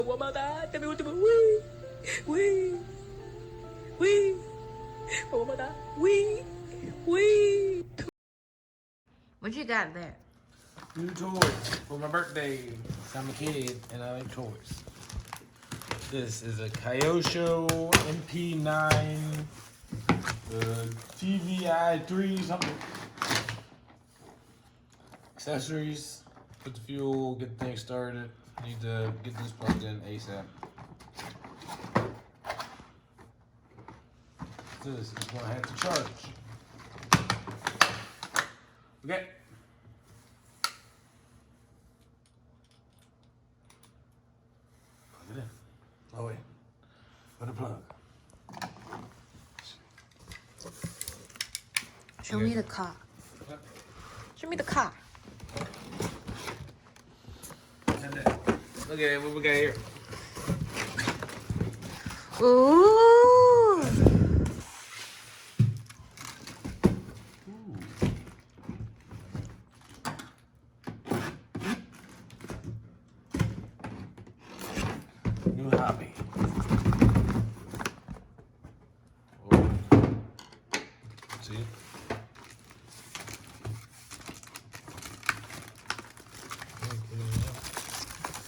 One more time. Tell me what to do. Wee. Wee. Wee. One more time. Wee. Wee. What you got there? New toys for my birthday. I'm a kid and I like toys. This is a Kyosho MP9 TKI4 something. Accessories, put the fuel, get the thing started. Need to get this plugged in ASAP. This is going to have to charge. Okay. Plug it in. Oh wait. For the plug. Show me the car. Show me the car. Look at it, what we got here. Ooh. New hobby. Oh. See?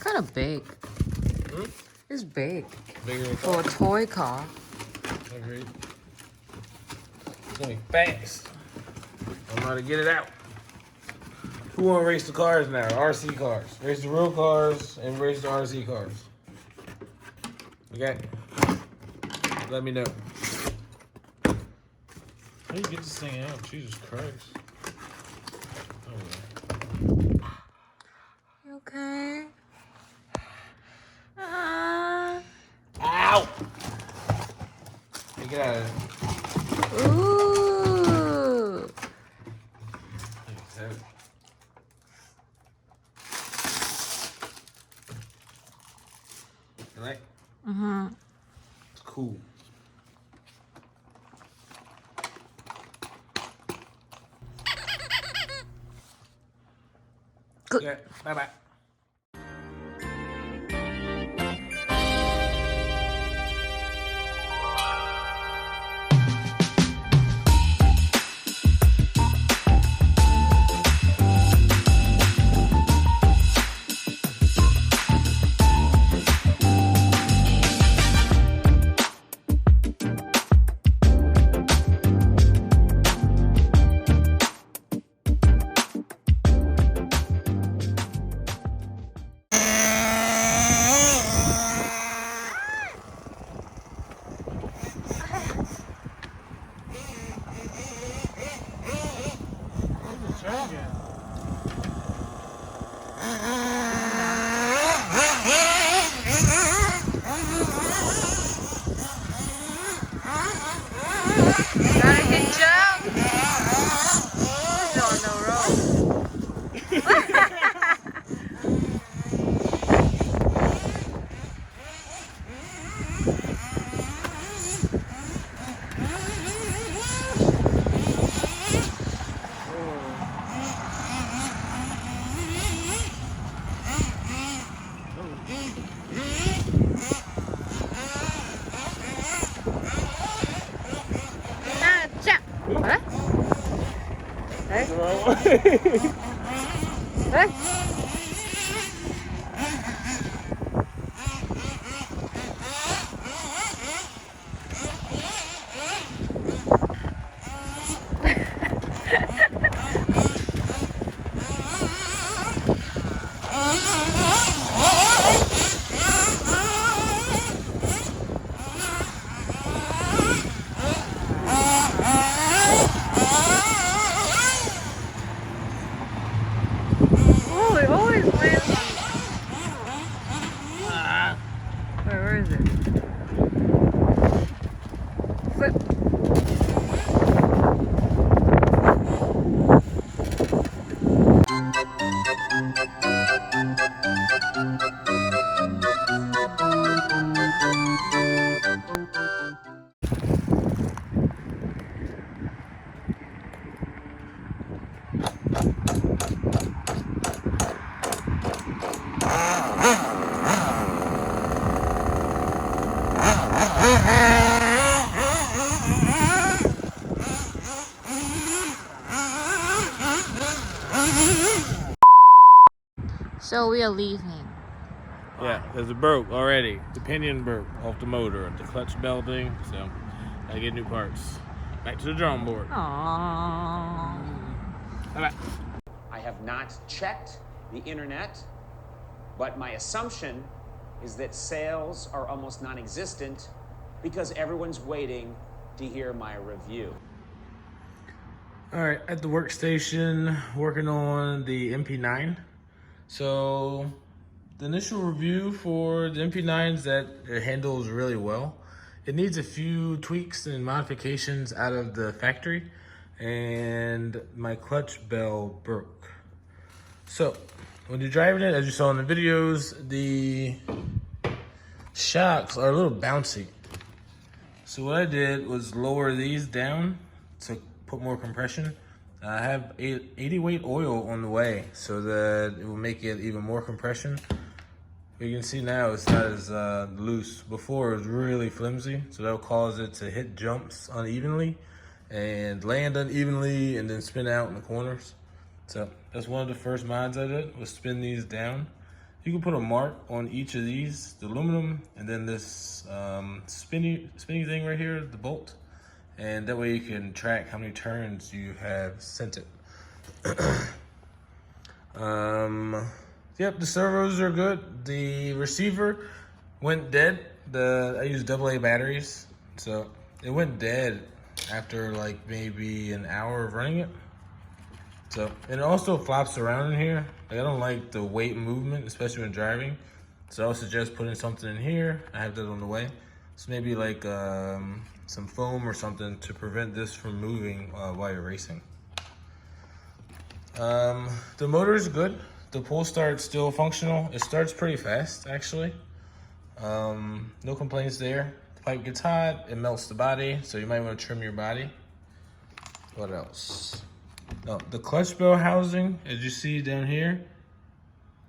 Kind of big. Hmm? It's big. Bigger than For a toy car. Agreed. It's gonna be fast. I'm about to get it out. Who wanna race the cars now? RC cars. Race the real cars and race the RC cars. Okay? Let me know. How do you get this thing out? Jesus Christ. Oh, You okay? ow! Hey, get out of there. Ooh. You like? Mm-hmm. It's cool. Good. Yeah, bye-bye. Gotta hit jump. He's on the road. What? Hey? Hey? Oh, it always lands on. Where is it? Flip. So we are leaving. Yeah, because it broke already. The pinion broke off the motor, the clutch belting, so I get new parts. Back to the drawing board. Aww. Bye-bye. I have not checked the internet, but my assumption is that sales are almost non-existent because everyone's waiting to hear my review. All right, at the workstation, working on the MP9. So the initial review for the MP9 is that it handles really well. It needs a few tweaks and modifications out of the factory, and my clutch bell broke. So when you're driving it, as you saw in the videos, the shocks are a little bouncy. So what I did was lower these down to put more compression. I have 80 weight oil on the way so that it will make it even more compression. You can see now it's not as loose. Before it was really flimsy, so that will cause it to hit jumps unevenly and land unevenly and then spin out in the corners. So that's one of the first mods I did, was spin these down. You can put a mark on each of these, the aluminum, and then this spinny thing right here, the bolt. And that way you can track how many turns you have sent it. Yep, the servos are good. The receiver went dead. I used AA batteries, so it went dead after like maybe an hour of running it. So, and it also flops around in here. Like, I don't like the weight movement, especially when driving. So I would suggest putting something in here. I have that on the way. So maybe like some foam or something to prevent this from moving while you're racing. The motor is good. The pull start's still functional. It starts pretty fast, actually. No complaints there. The pipe gets hot, it melts the body, so you might want to trim your body. What else? No, the clutch bell housing, as you see down here,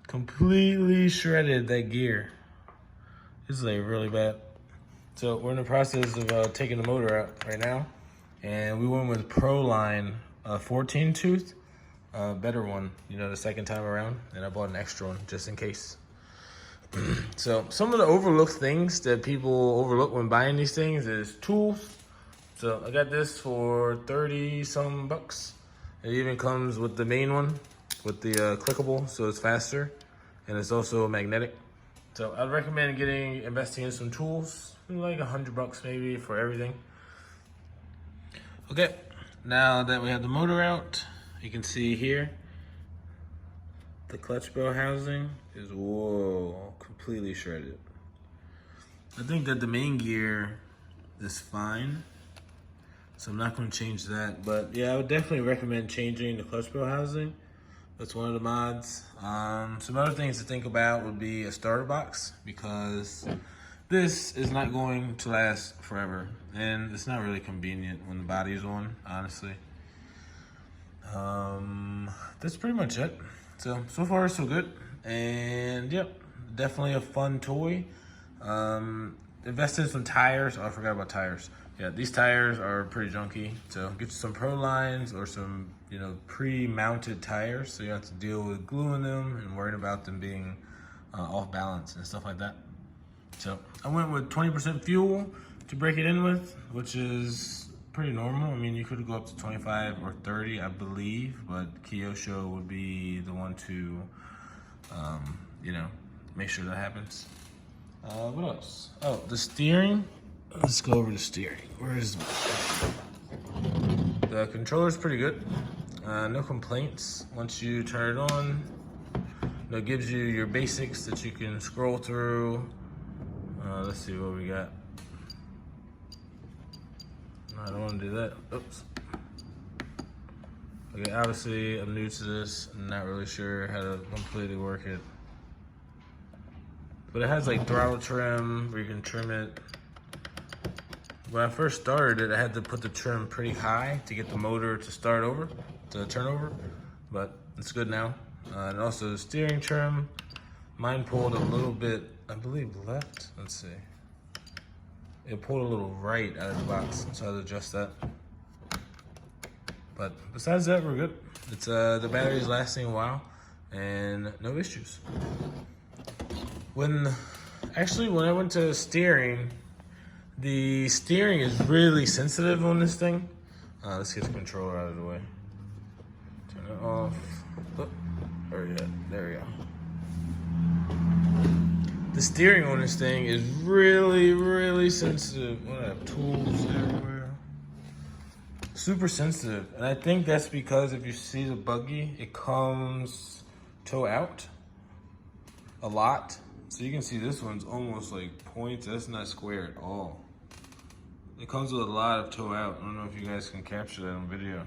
completely shredded that gear. This is like really bad. So we're in the process of taking the motor out right now, and we went with ProLine 14 tooth, better one, you know, the second time around, and I bought an extra one just in case. So some of the overlooked things that people overlook when buying these things is tools. So I got this for 30 some bucks. It even comes with the main one with the clickable, so it's faster, and it's also magnetic. So I'd recommend investing in some tools, like 100 bucks maybe for everything. Okay, now that we have the motor out, you can see here, the clutch bell housing is, whoa, completely shredded. I think that the main gear is fine, so I'm not going to change that. But yeah, I would definitely recommend changing the clutch bell housing. That's one of the mods. Some other things to think about would be a starter box, because this is not going to last forever, and it's not really convenient when the body is on, honestly. That's pretty much it. So far so good, and yep, definitely a fun toy. Invested in some tires. Oh, I forgot about tires. Yeah, these tires are pretty junky, so get you some ProLines or some, you know, pre-mounted tires, so you don't have to deal with gluing them and worrying about them being off balance and stuff like that. So I went with 20% fuel to break it in with, which is pretty normal. I mean, you could go up to 25 or 30, I believe, but Kyosho would be the one to, you know, make sure that happens. What else? Oh, the steering. Let's go over the steering. Where is it? The controller's pretty good. No complaints. Once you turn it on, it gives you your basics that you can scroll through. Let's see what we got. No, I don't want to do that. Oops. Okay, obviously I'm new to this. I'm not really sure how to completely work it. But it has like throttle trim where you can trim it. When I first started it, I had to put the trim pretty high to get the motor to start over, to turn over, but it's good now. And also the steering trim, mine pulled a little bit, I believe left, let's see. It pulled a little right out of the box, so I had to adjust that. But besides that, we're good. It's the battery's lasting a while, and no issues. When I went to steering, the steering is really sensitive on this thing. Let's get the controller out of the way. Turn it off. Oh, there we go. The steering on this thing is really, really sensitive. I have tools everywhere. Super sensitive. And I think that's because if you see the buggy, it comes toe out a lot. So you can see this one's almost like points. That's not square at all. It comes with a lot of toe out. I don't know if you guys can capture that on video.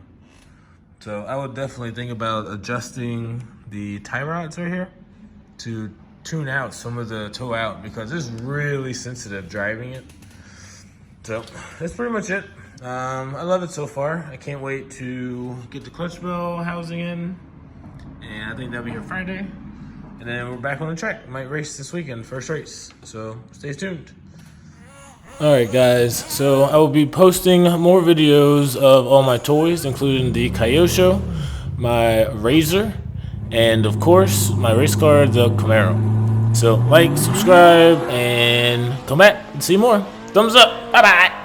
So I would definitely think about adjusting the tie rods right here to tune out some of the toe out, because it's really sensitive driving it. So that's pretty much it. I love it so far. I can't wait to get the clutch bell housing in, and I think that'll be here Friday. And then we're back on the track. Might race this weekend, first race. So stay tuned. All right, guys. So I will be posting more videos of all my toys, including the Kyosho, my Razor, and of course my race car, the Camaro. So like, subscribe, and come back and see more. Thumbs up. Bye bye.